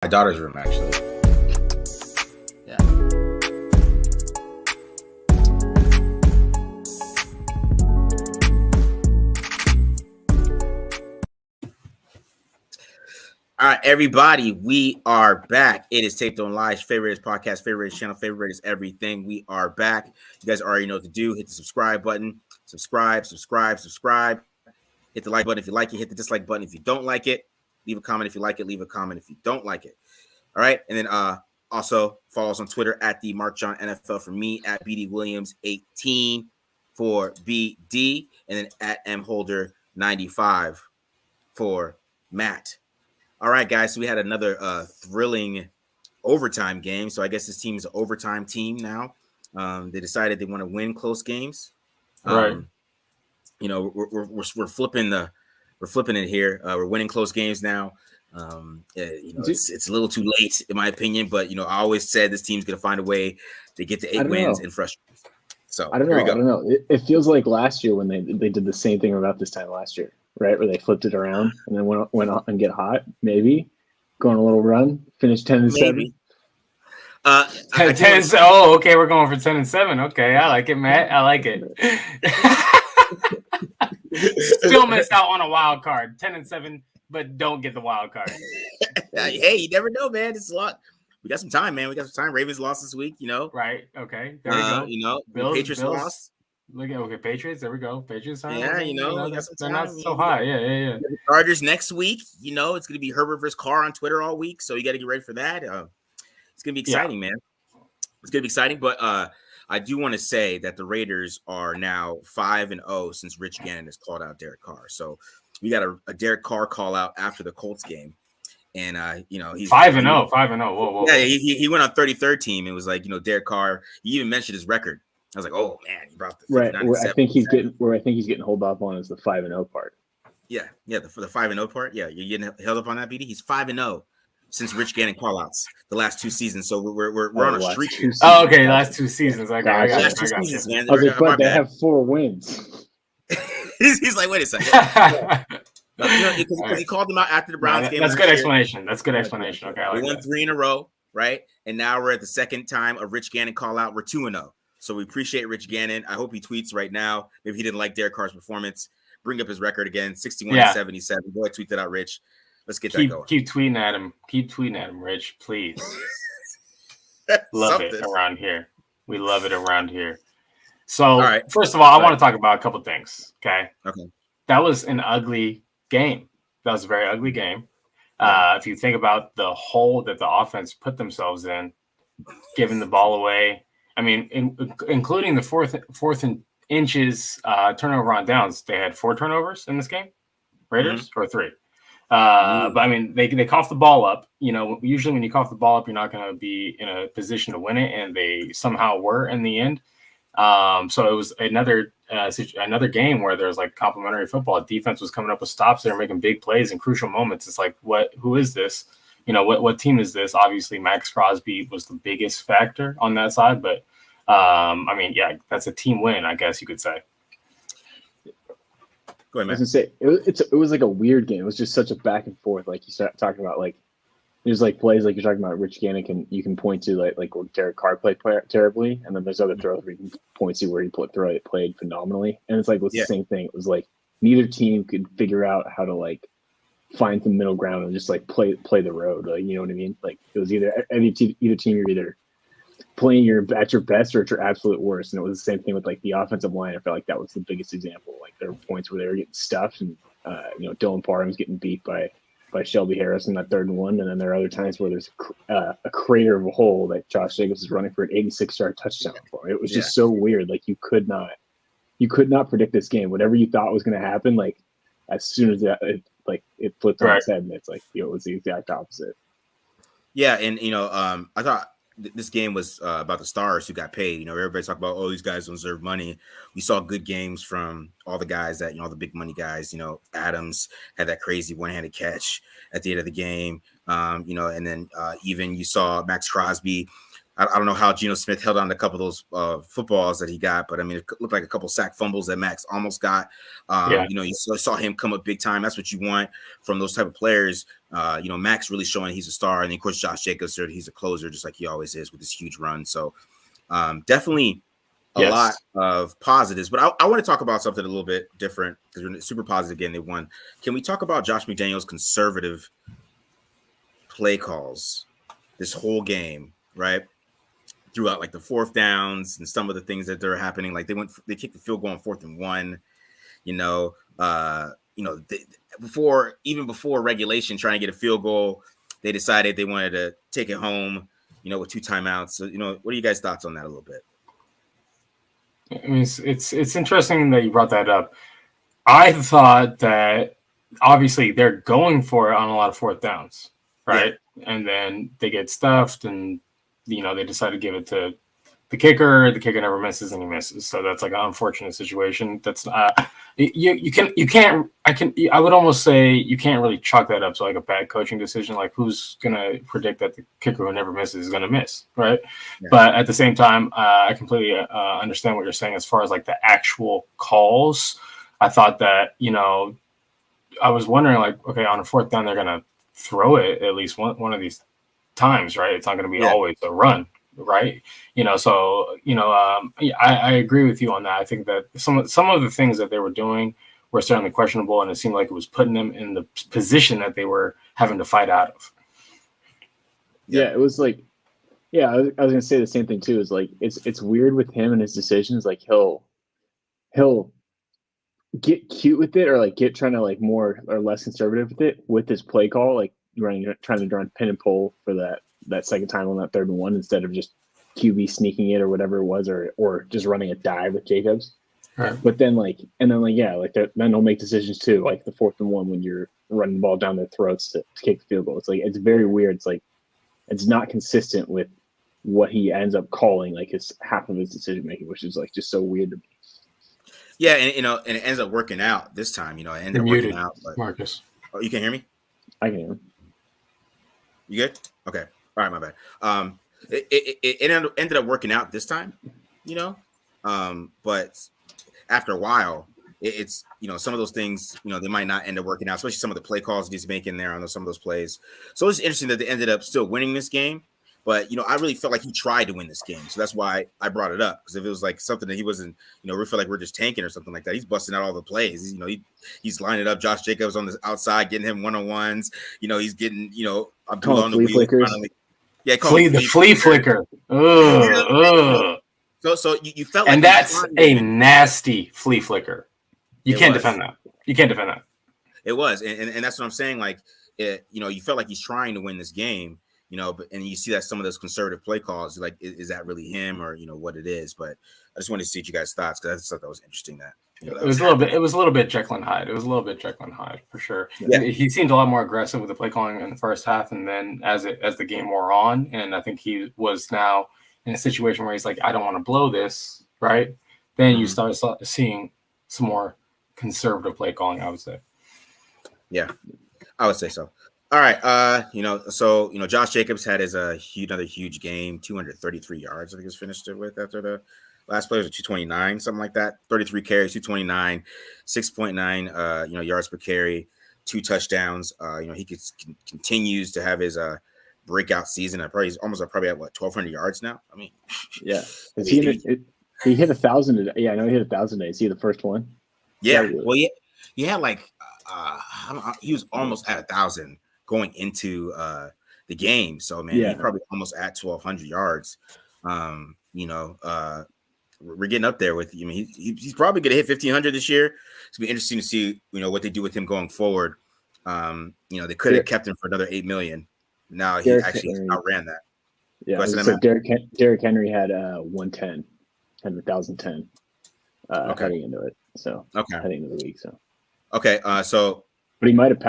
my daughter's room, actually. Yeah. All right, everybody, we are back. It is Taped On Live, favorite podcast, favorite channel, favorite is everything. We are back. You guys already know what to do. Hit the subscribe button. Subscribe. Hit the like button if you like it. Hit the dislike button if you don't like it. Leave a comment if you like it. Leave a comment if you don't like it. All right, and then also follow us on Twitter at the Mark John NFL for me, at BD Williams 18 for BD, and then at mholder95 for Matt. All right, guys. So we had another thrilling overtime game. So I guess this team is an overtime team now. They decided they want to win close games. Right. You know, we're flipping it here. We're winning close games now. You know, it's a little too late in my opinion, but you know, I always said this team's gonna find a way to get to 8 wins and frustrate. So I don't know. It feels like last year when they did the same thing about this time last year. Right, where they flipped it around and then went on and get hot, maybe going a little run, finish 10-7. 10. Oh, okay, we're going for 10-7. Okay, I like it, Matt. I like it. Still missed out on a wild card, 10-7, but don't get the wild card. Hey, you never know, man. It's a lot. We got some time, man. We got some time. Ravens lost this week, you know. Right. Okay. There we go. You know, Patriots lost. Look at Patriots. There we go. Patriots. Yeah, you know, we got some time. They're not so high. Yeah. The Chargers next week. You know, it's going to be Herbert versus Carr on Twitter all week, so you got to get ready for that. It's going to be exciting, man. It's going to be exciting, but I do want to say that the Raiders are now 5-0 since Rich Gannon has called out Derek Carr. So we got a Derek Carr call out after the Colts game, and you know, he's 5-0. 5-0. Whoa. Yeah, he went on 33rd team and was like, you know, Derek Carr. He even mentioned his record. I was like, oh man, he brought the right. I think he's getting hold up on is the 5-0 part. Yeah, for the 5-0 part. Yeah, you're getting held up on that, BD. He's 5-0 since Rich Gannon callouts the last 2 seasons. So we're on a streak. Oh, okay, last 2 seasons. I got last 2 seasons, man. I was like, but they have 4 wins. He's like, wait a second. Because he called them out after the Browns game. That's good explanation. That's good explanation. Okay, we won 3 in a row, right? And now we're at the second time of Rich Gannon call out. We're 2-0. So we appreciate Rich Gannon. I hope he tweets right now. Maybe he didn't like Derek Carr's performance. Bring up his record again, 61-77. Go ahead, tweet that out, Rich. Let's get that going. Keep tweeting at him. Keep tweeting at him, Rich, please. Love it around here. We love it around here. So, all right. First of all, I want to talk about a couple things, okay? Okay. That was an ugly game. That was a very ugly game. If you think about the hole that the offense put themselves in, giving the ball away, I mean, including the fourth and inches turnover on downs, they had 4 turnovers in this game, Raiders, or 3. But I mean, they cough the ball up. You know, usually when you cough the ball up, you're not going to be in a position to win it, and they somehow were in the end. So it was another game where there's like complimentary football. Defense was coming up with stops. They're making big plays in crucial moments. It's like, who is this? You know, what team is this? Obviously, Max Crosby was the biggest factor on that side, but I mean, yeah, that's a team win, I guess you could say. Go ahead, man. I was gonna say it was like a weird game. It was just such a back and forth. Like you start talking about, like there's like plays like you're talking about. Rich Gannon you can point to like where Derek Carr played terribly, and then there's other throws where you can point to where he played phenomenally. And it's like the same thing. It was like neither team could figure out how to like find some middle ground and just like play the road. Like, you know what I mean? Like it was either team you're either playing at your best or at your absolute worst. And it was the same thing with like the offensive line. I felt like that was the biggest example. Like there were points where they were getting stuffed and you know, Dylan Parham was getting beat by Shelby Harris in that 3rd and 1. And then there are other times where there's a crater of a hole that Josh Jacobs is running for an 86-yard touchdown for. It was just so weird. Like you could not predict this game. Whatever you thought was going to happen, like as soon as it flipped on its head, and it's like, you know, it was the exact opposite. Yeah, and you know, I thought this game was about the stars who got paid. You know, everybody's talking about, oh, these guys don't deserve money. We saw good games from all the guys that, you know, all the big money guys. You know, Adams had that crazy one-handed catch at the end of the game. You know, and then even you saw Max Crosby. I don't know how Geno Smith held on to a couple of those footballs that he got, but I mean, it looked like a couple sack fumbles that Max almost got. You saw him come up big time. That's what you want from those type of players. Max really showing he's a star, and then of course Josh Jacobs, he's a closer, just like he always is with this huge run. So definitely a lot of positives. But I want to talk about something a little bit different because we're super positive again. They won. Can we talk about Josh McDaniels' conservative play calls this whole game, right? Throughout like the fourth downs and some of the things that they're happening, like they kicked the field goal on 4th and 1, before regulation, trying to get a field goal, they decided they wanted to take it home, with 2 timeouts. So, what are you guys' thoughts on that a little bit? I mean, it's interesting that you brought that up. I thought that obviously they're going for it on a lot of 4th downs, right? Yeah. And then they get stuffed and they decide to give it to the kicker. The kicker never misses, and he misses. So that's like an unfortunate situation. That's I would almost say you can't really chalk that up to like a bad coaching decision. Like, who's gonna predict that the kicker who never misses is gonna miss, right? Yeah. But at the same time, I completely understand what you're saying as far as like the actual calls. I thought that I was wondering, like, okay, on a 4th down, they're gonna throw it at least one of these times, right? It's not going to be always a run, right? I agree with you on that. I think that some of the things that they were doing were certainly questionable, and it seemed like it was putting them in the position that they were having to fight out of. Yeah, it was like, I was going to say the same thing too. Is like it's weird with him and his decisions. Like he'll get cute with it, or like trying to like more or less conservative with it with his play call, like trying to run pin and pull for that second time on that 3rd and 1 instead of just QB sneaking it or whatever it was, or just running a dive with Jacobs. Right. But then then they'll make decisions too, like the 4th and 1 when you're running the ball down their throats to kick the field goal. It's like, it's very weird. It's like, it's not consistent with what he ends up calling like his half of his decision making, which is like just so weird to me. Yeah, and it ends up working out this time. It ended up working out. But... Marcus, you can hear me? I can hear him. You good? Okay. All right, my bad. It ended up working out this time, but after a while, it's some of those things, they might not end up working out, especially some of the play calls he's making there on some of those plays. So it's interesting that they ended up still winning this game. But, I really felt like he tried to win this game. So that's why I brought it up. Because if it was like something that he wasn't, we feel like we're just tanking or something like that. He's busting out all the plays. He's lining up Josh Jacobs on the outside, getting him one-on-ones. He's getting, Abdullah on the wheel. Yeah, the flea flicker. So you felt like, and that's a nasty flea flicker. You can't defend that. You can't defend that. It was. And that's what I'm saying. Like, you felt like he's trying to win this game. And you see that some of those conservative play calls, like, is that really him or, what it is? But I just wanted to see what you guys' thoughts, because I just thought that was interesting that, it was a little bit Jekyll and Hyde. It was a little bit Jekyll and Hyde for sure. Yeah. He seemed a lot more aggressive with the play calling in the first half. And then as the game wore on, and I think he was now in a situation where he's like, I don't want to blow this. Right. Then you start seeing some more conservative play calling, I would say. Yeah, I would say so. All right, Josh Jacobs had his another huge game, 233 yards. I think he was finished it with after the last play was 229, something like that. 33 carries, 229, 6.9 yards per carry, 2 touchdowns. He continues to have his breakout season. He's probably at 1,200 yards now. I mean, yeah, he hit 1,000. Yeah, I know he hit 1,000 today. See the first one? Yeah, well, he had like he was almost at 1,000. Going into the game. So, man, he's probably almost at 1,200 yards. We're getting up there with, he's probably going to hit 1,500 this year. It's going to be interesting to see, what they do with him going forward. They could have kept him for another $8 million. Now he actually outran that. Yeah, so Derrick Henry had 110, had 1,010 heading into it. So heading into the week. So but he might have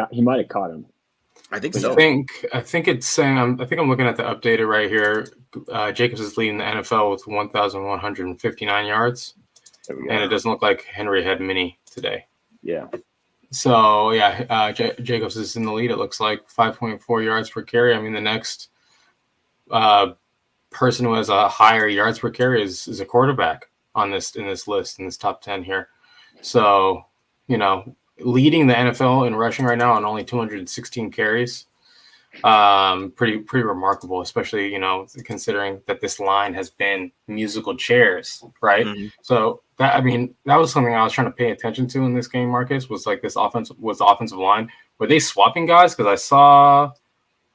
caught him. I think so. I think it's saying. I think I'm looking at the updated right here. Jacobs is leading the NFL with 1,159 yards, and it doesn't look like Henry had many today. Yeah. So Jacobs is in the lead. It looks like 5.4 yards per carry. I mean, the next person who has a higher yards per carry is a quarterback in this list, in this top 10 here. So, leading the NFL in rushing right now on only 216 carries. Pretty remarkable, especially, considering that this line has been musical chairs, right? Mm-hmm. So that was something I was trying to pay attention to in this game, Marcus, was like the offensive line. Were they swapping guys? Because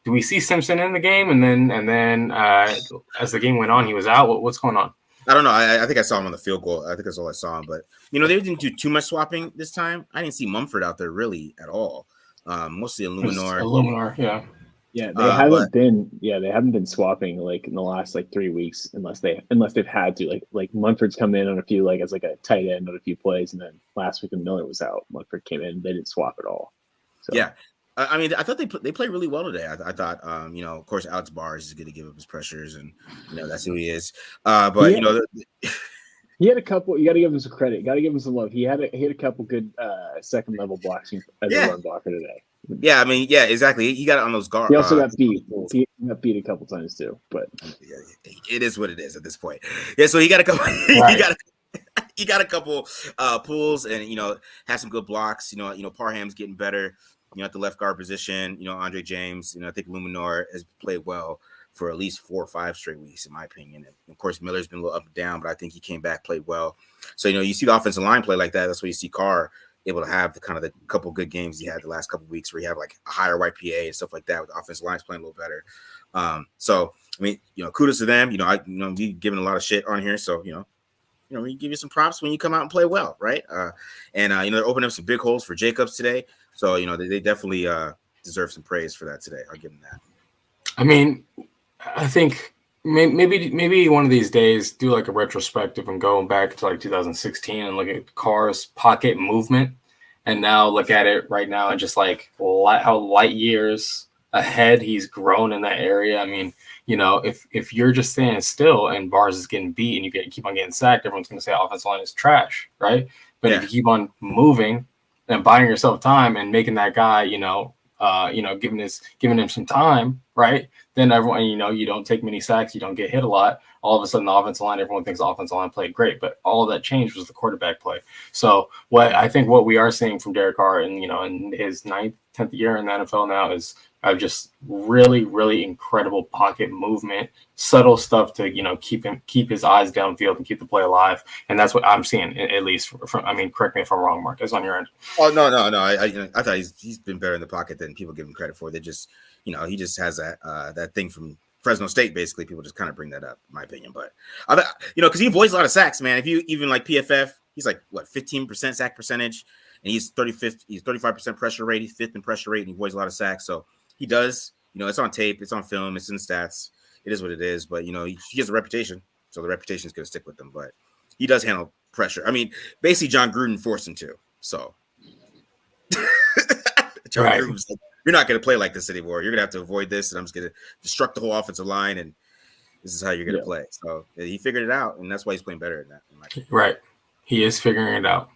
do we see Simpson in the game? And then as the game went on, he was out. What's going on? I don't know. I think I saw him on the field goal. I think that's all I saw him. But, they didn't do too much swapping this time. I didn't see Mumford out there really at all. Mostly Illuminor, yeah. Yeah, they haven't been swapping like in the last like 3 weeks unless they've had to. Like Munford's come in on a few like as like a tight end on a few plays, and then last week when Miller was out, Munford came in. They didn't swap at all. So. Yeah. I thought they played really well today. I thought, of course, Alex Bars is going to give up his pressures, and that's who he is. But he had a couple. You got to give him some credit. Got to give him some love. He had a couple good second level blocks as a run blocker today. Yeah, exactly. He got it on those guards. He also got beat. He got beat a couple times too. But it is what it is at this point. Yeah, so he got a couple. Right. he got a couple pulls, and had some good blocks. Parham's getting better. At the left guard position, Andre James, I think Luminor has played well for at least 4 or 5 straight weeks, in my opinion. And of course, Miller's been a little up and down, but I think he came back, played well. So, you see the offensive line play like that. That's what you see Carr able to have the couple good games he had the last couple of weeks where you have like a higher YPA and stuff like that with the offensive lines playing a little better. Kudos to them. We giving a lot of shit on here. So, we give you some props when you come out and play well, right? They're opening up some big holes for Jacobs today. So, they definitely deserve some praise for that today. I'll give them that. I think maybe one of these days do like a retrospective and go back to like 2016 and look at Carr's pocket movement, and now look at it right now and just like how light years ahead he's grown in that area. If you're just standing still and Bars is getting beat and you keep on getting sacked, everyone's going to say offensive line is trash, right? But if you keep on moving and buying yourself time and making that guy, giving him some time, right? Then everyone, you don't take many sacks, you don't get hit a lot. All of a sudden, the offensive line, everyone thinks the offensive line played great, but all of that changed was the quarterback play. So what we are seeing from Derek Carr in his 9th, 10th year in the NFL now is just really, really incredible pocket movement, subtle stuff to keep his eyes downfield and keep the play alive, and that's what I'm seeing at least. Correct me if I'm wrong, Marcus, on your end. Oh no, I thought he's been better in the pocket than people give him credit for. They just he just has that thing from Fresno State. Basically, people just kind of bring that up, in my opinion. But because he avoids a lot of sacks, man. If you even like PFF, he's like 15% sack percentage, and he's 35% pressure rate. He's 5th in pressure rate, and he avoids a lot of sacks. So. He does, it's on tape, it's on film, it's in stats. It is what it is, but he has a reputation, so the reputation is going to stick with him. But he does handle pressure. Basically, John Gruden forced him to. So, Gruden's like, you're not going to play like this anymore. You're going to have to avoid this, and I'm just going to destruct the whole offensive line, and this is how you're going to play. So he figured it out, and that's why he's playing better than that. Right, he is figuring it out.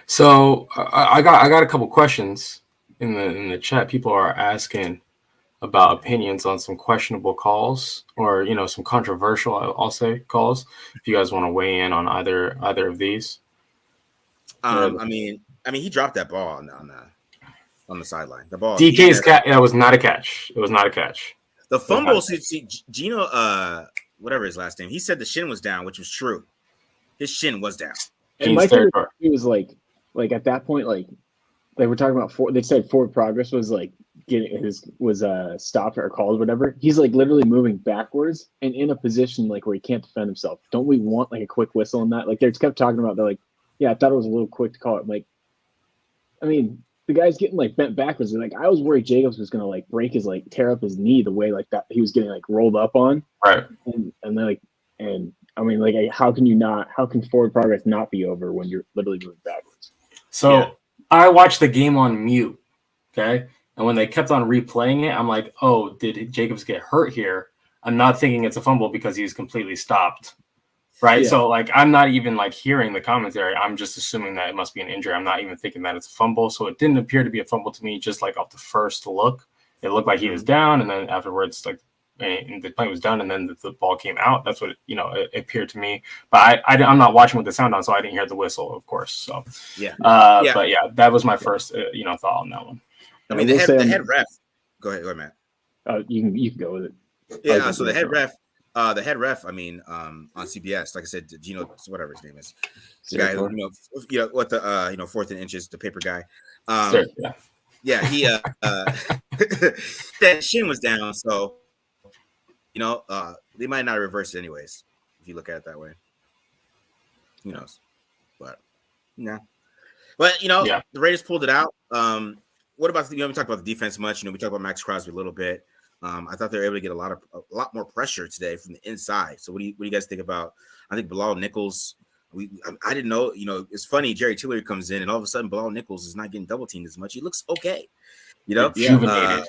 So I got a couple questions. In the chat, people are asking about opinions on some questionable calls or some controversial, I'll say, calls. If you guys want to weigh in on either of these. He dropped that ball on the sideline. The ball. DK's catch. That was not a catch. It was not a catch. The fumble. Gino, whatever his last name, he said the shin was down, which was true. His shin was down. And my favorite, he was like at that point, like we're talking about they said forward progress was like stopped or called, whatever. He's like literally moving backwards and in a position like where he can't defend himself. Don't we want like a quick whistle on that? Like they kept talking about, they're like, yeah, I thought it was a little quick to call it. Like, the guy's getting like bent backwards. And like I was worried Jacobs was gonna like break his tear up his knee the way like that he was getting like rolled up on. Right. And then how can forward progress not be over when you're literally moving backwards? So I watched the game on mute, okay? And when they kept on replaying it, I'm like, oh, did Jacobs get hurt here? I'm not thinking it's a fumble because he's completely stopped, right? Yeah. So, like, I'm not even, like, hearing the commentary. I'm just assuming that it must be an injury. I'm not even thinking that it's a fumble. So it didn't appear to be a fumble to me, just, like, off the first look. It looked like he was down, and then afterwards, like, and the play was done, and then the ball came out. That's what it appeared to me. But I'm not watching with the sound on, so I didn't hear the whistle, of course. So yeah. But yeah, that was my first thought on that one. I mean, the head ref. Go ahead, Matt. You can go with it. Yeah. So the head ref. I mean, on CBS, like I said, Gino, whatever his name is, the guy who, what the 4th and inches, the paper guy. Yeah, he that shin was down, so they might not reverse it anyways if you look at it that way. Who knows? But yeah, but the Raiders pulled it out. What about we talked about the defense much? We talked about Max Crosby a little bit. I thought they were able to get a lot more pressure today from the inside. So what do you guys think about? I think Bilal Nichols. I didn't know. It's funny. Jerry Tillery comes in, and all of a sudden, Bilal Nichols is not getting double teamed as much. He looks okay. Rejuvenated.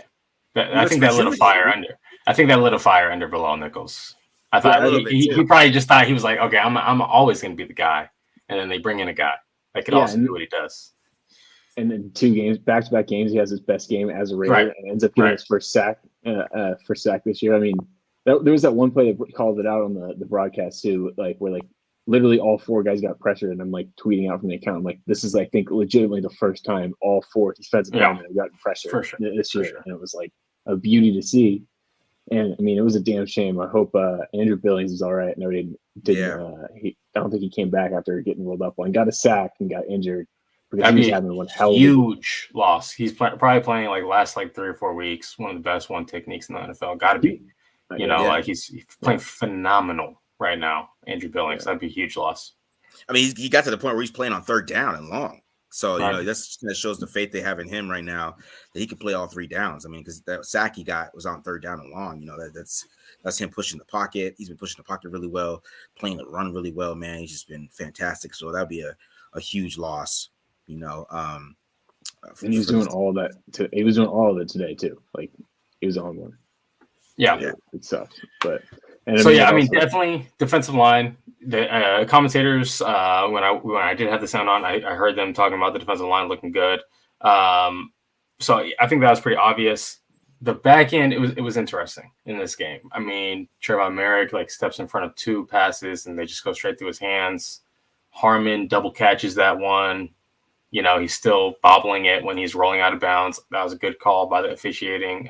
I think that lit a fire under. I think that lit a fire under Bilal Nichols. I thought he probably just thought he was like, okay, I'm always going to be the guy, and then they bring in a guy that could also do what he does. And in 2 games, back-to-back games, he has his best game as a Raider and ends up getting his first sack this year. I mean, there was that one play that called it out on the broadcast too, where literally all 4 guys got pressured, and I'm tweeting out from the account. I'm like, this is I think legitimately the first time all 4 defensive linemen have gotten pressure this year, and it was a beauty to see. And I mean, it was a damn shame. I hope Andrew Billings is all right. No, he didn't. I don't think he came back after getting rolled up on. Got a sack and got injured. That'd be a huge loss. He's probably playing last 3 or 4 weeks. One of the best one techniques in the NFL. Got to be. He's playing phenomenal right now. Andrew Billings. That'd be a huge loss. I mean, he got to the point where he's playing on 3rd down and long. So that shows the faith they have in him right now that he can play all 3 downs. I mean, because that sack he got was on 3rd down and long. That's him pushing the pocket. He's been pushing the pocket really well, playing the run really well. Man, he's just been fantastic. So that'd be a huge loss. And he was doing all that. He was doing all of it today too. He was on one. Yeah. It sucks. But definitely defensive line. The commentators, when I did have the sound on, I heard them talking about the defensive line looking good. So I think that was pretty obvious. The back end, it was interesting in this game. I mean, Trevon Merrick steps in front of 2 passes and they just go straight through his hands. Harmon double catches that one. He's still bobbling it when he's rolling out of bounds. That was a good call by the officiating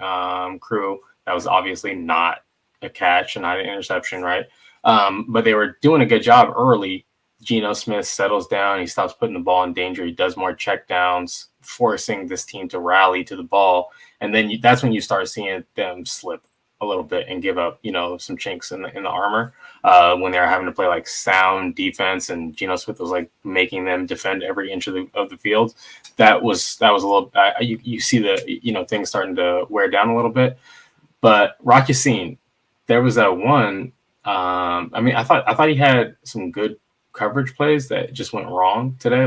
crew. That was obviously not a catch and not an interception, right? But they were doing a good job early. Geno Smith settles down. He stops putting the ball in danger. He does more checkdowns, forcing this team to rally to the ball. And then that's when you start seeing them slip a little bit and give up, some chinks in the armor when they're having to play sound defense, and Geno Smith was making them defend every inch of the field. That was a little. You see the things starting to wear down a little bit. But Rock Ya-Sin, there was that one. I thought he had some good coverage plays that just went wrong today.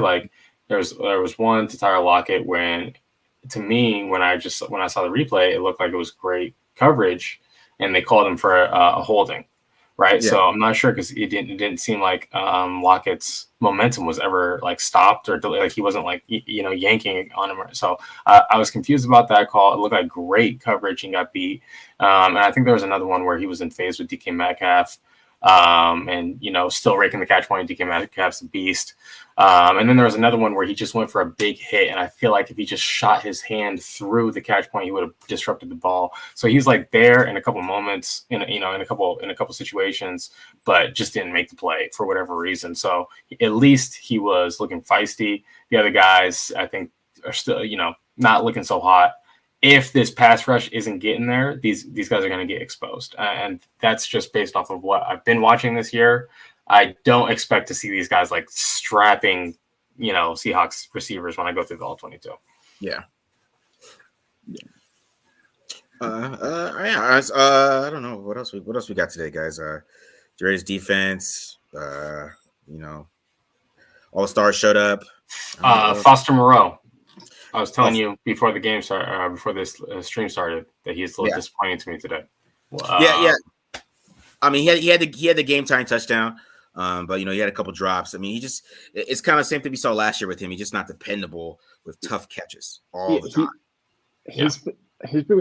There was one to Tyler Lockett when I saw the replay, it looked like it was great coverage, and they called him for a holding, right? Yeah. So I'm not sure because it didn't seem like Lockett's momentum was ever stopped or he wasn't yanking on him. So I was confused about that call. It looked like great coverage and got beat. And I think there was another one where he was in phase with DK Metcalf. And still raking the catch point. DK Metcalf's a beast. And then there was another one where he just went for a big hit, and I feel like if he just shot his hand through the catch point, he would have disrupted the ball. So he's there in a couple moments, in a couple situations, but just didn't make the play for whatever reason. So at least he was looking feisty. The other guys, I think, are still not looking so hot. If this pass rush isn't getting there, these guys are going to get exposed. And that's just based off of what I've been watching this year. I don't expect to see these guys strapping, Seahawks receivers when I go through the all 22. Yeah. I don't know what else we got today, guys. Raiders defense, all stars showed up. Foster Moreau. I was telling you before the game started, before this stream started, that he's a little disappointing to me today. Yeah. I mean, he had the game time touchdown, but he had a couple drops. I mean, it's kind of the same thing we saw last year with him. He's just not dependable with tough catches all the time.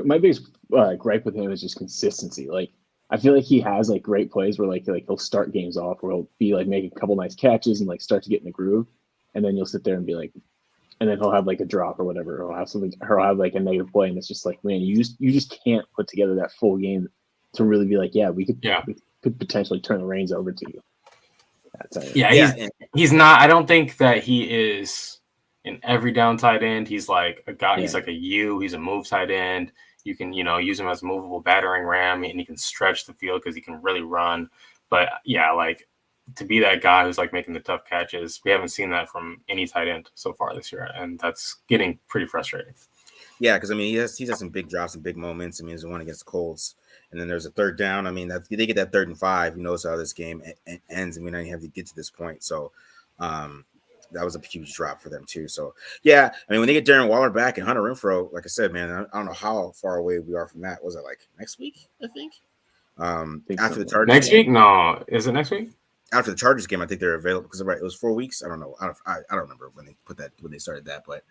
my biggest gripe with him is just consistency. Like I feel like he has like great plays where like he'll start games off where he'll be like making a couple nice catches and like start to get in the groove, and then you'll sit there and be like, and then he'll have like a drop or whatever, or he'll have something, or he'll have like a negative play, and it's just like, man, you just can't put together that full game to really be like, we could potentially turn the reins over to you. He's not. I don't think that he is in every down tight end. He's like a guy. He's like a U. He's a move tight end. You can use him as a movable battering ram, and he can stretch the field because he can really run. But like to be that guy who's like making the tough catches, we haven't seen that from any tight end so far this year, and that's getting pretty frustrating. Yeah, because I mean, he has some big drops and big moments. I mean, there's the one against the Colts, and then there's a third down. I mean, they get that 3rd and 5. You notice how this game ends, and we don't even have to get to this point. So, that was a huge drop for them too. So, yeah, I mean, when they get Darren Waller back and Hunter Renfrow, like I said, man, I don't know how far away we are from that. Was it like next week? I think. After the Chargers next week? No, is it next week? After the Chargers game, I think they're available because it was 4 weeks. I don't know. I don't remember when they started that, but.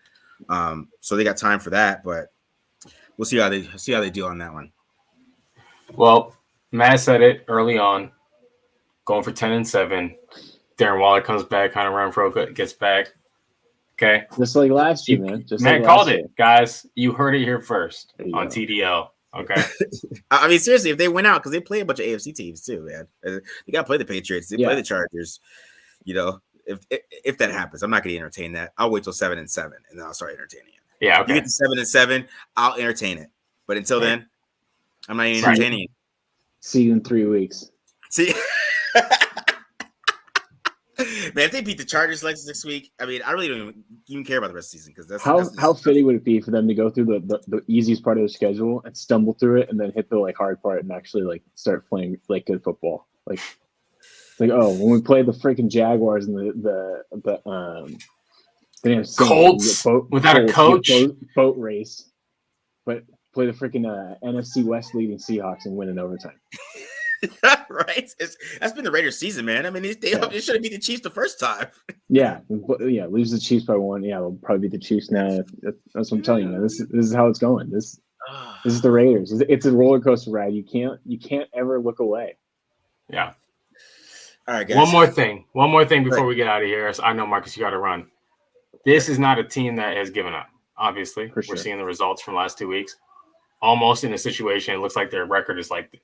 So they got time for that, but we'll see how they do on that one. Well, Matt said it early on, going for 10-7. Darren Waller comes back, Hunter Renfrow gets back. Okay, just like last year, man. Matt called it, guys. You heard it here first on TDL. Okay. I mean, seriously, if they went out because they play a bunch of AFC teams too, man. They got to play the Patriots. They play the Chargers. If that happens, I'm not going to entertain that. I'll wait till 7-7, and then I'll start entertaining it. Yeah, okay. You get to 7-7, I'll entertain it. But until then, I'm not even entertaining it. See you in 3 weeks. See, man, if they beat the Chargers next week, I mean, I really don't even care about the rest of the season because that's how fitting would it be for them to go through the easiest part of the schedule and stumble through it, and then hit the like hard part and actually like start playing like good football, like. When we played the freaking Jaguars and the Colts without a coach boat race, but play the freaking NFC West leading Seahawks and win in overtime. Right? That's been the Raiders' season, man. I mean, they should have beat the Chiefs the first time. Lose the Chiefs by 1. Yeah, they'll probably beat the Chiefs now. That's what I'm telling you, man. This is how it's going. This is the Raiders. It's a roller coaster ride. You can't ever look away. Yeah. All right, guys. One more thing before we get out of here. I know, Marcus, you got to run. This is not a team that has given up. Obviously, we're seeing the results from the last 2 weeks. Almost in a situation, it looks like their record is like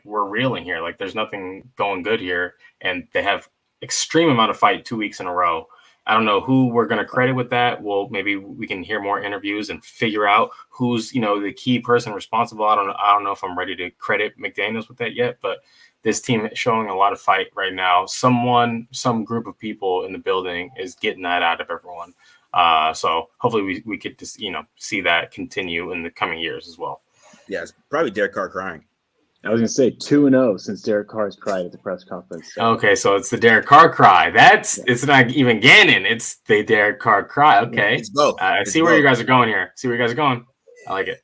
we're reeling here. Like there's nothing going good here, and they have extreme amount of fight 2 weeks in a row. I don't know who we're going to credit with that. Well, maybe we can hear more interviews and figure out who's the key person responsible. I don't know if I'm ready to credit McDaniels with that yet, but. This team is showing a lot of fight right now. Some group of people in the building is getting that out of everyone. So hopefully we could just, see that continue in the coming years as well. Yeah, it's probably Derek Carr crying. I was going to say 2-0 since Derek Carr's cried at the press conference. So. Okay, so it's the Derek Carr cry. It's not even Gannon. It's the Derek Carr cry. Okay. It's both. I see where you guys are going here. I like it.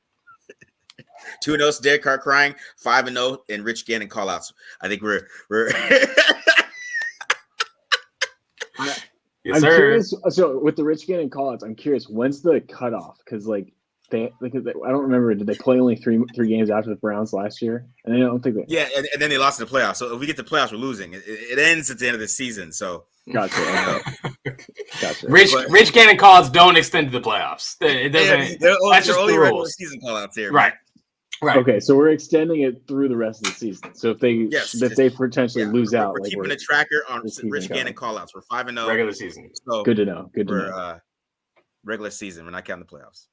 2-0, Derek Carr crying. 5-0, and Rich Gannon call-outs. I think we're. Yes, I'm sir. curious. So with the Rich Gannon call-outs, I'm curious when's the cutoff? Because I don't remember. Did they play only three games after the Browns last year? And I don't think they. Yeah, and then they lost in the playoffs. So if we get the playoffs, we're losing. It ends at the end of the season. So gotcha. Rich Gannon call-outs don't extend to the playoffs. It doesn't. That's just only the regular rules. season call-outs here. Right. Okay, so we're extending it through the rest of the season. So if they potentially lose out, we're keeping a tracker on Rich Gannon call-outs. We're 5-0 regular season. So good to know. Good to know. Regular season. We're not counting the playoffs.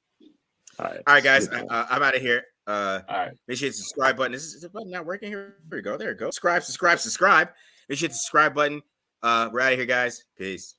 All right, guys. I'm out of here. All right. Make sure you hit the subscribe button. Is the button not working here? There we go. There it goes. Subscribe. Make sure you hit the subscribe button. We're out of here, guys. Peace.